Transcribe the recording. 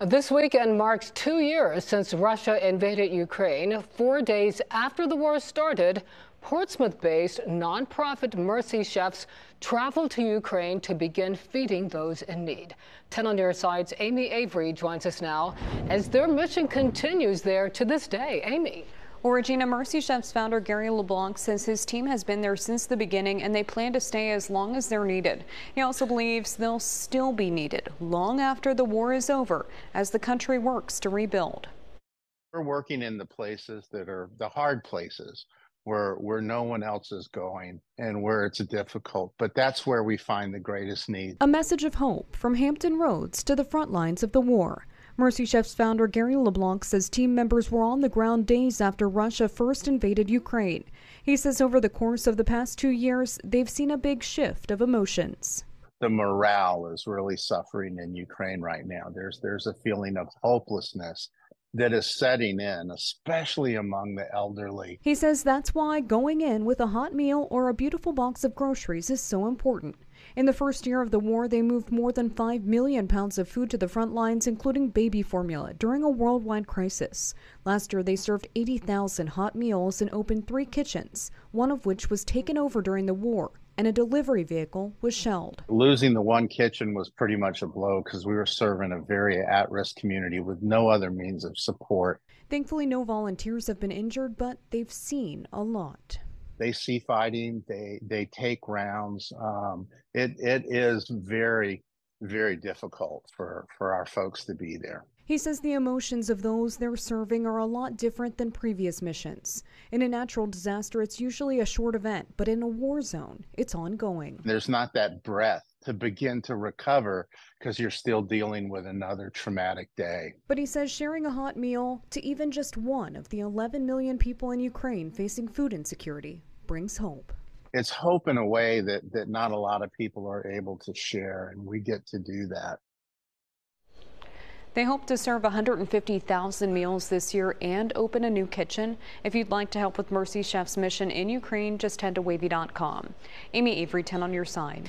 This weekend marks 2 years since Russia invaded Ukraine. 4 days after the war started, Portsmouth-based nonprofit Mercy Chefs traveled to Ukraine to begin feeding those in need. 10 on your side's Amy Avery joins us now as their mission continues there to this day. Amy. Well, Regina, Mercy Chefs founder Gary LeBlanc says his team has been there since the beginning and they plan to stay as long as they're needed. He also believes they'll still be needed long after the war is over as the country works to rebuild. We're working in the places that are the hard places where no one else is going and where it's difficult, but that's where we find the greatest need. A message of hope from Hampton Roads to the front lines of the war. Mercy Chefs founder Gary LeBlanc says team members were on the ground days after Russia first invaded Ukraine. He says over the course of the past 2 years, they've seen a big shift of emotions. The morale is really suffering in Ukraine right now. There's a feeling of hopelessness that is setting in, especially among the elderly. He says that's why going in with a hot meal or a beautiful box of groceries is so important. In the first year of the war, they moved more than 5 million pounds of food to the front lines, including baby formula, during a worldwide crisis. Last year, they served 80,000 hot meals and opened 3 kitchens, one of which was taken over during the war, and a delivery vehicle was shelled. Losing the one kitchen was pretty much a blow because we were serving a very at-risk community with no other means of support. Thankfully, no volunteers have been injured, but they've seen a lot. They see fighting, they take rounds. It is very, very difficult for our folks to be there. He says the emotions of those they're serving are a lot different than previous missions. In a natural disaster, it's usually a short event, but in a war zone, it's ongoing. There's not that breath to begin to recover because you're still dealing with another traumatic day. But he says sharing a hot meal to even just one of the 11 million people in Ukraine facing food insecurity brings hope. It's hope in a way that not a lot of people are able to share, and we get to do that. They hope to serve 150,000 meals this year and open a new kitchen. If you'd like to help with Mercy Chef's mission in Ukraine, just head to wavy.com. Amy Avery, 10 on your side.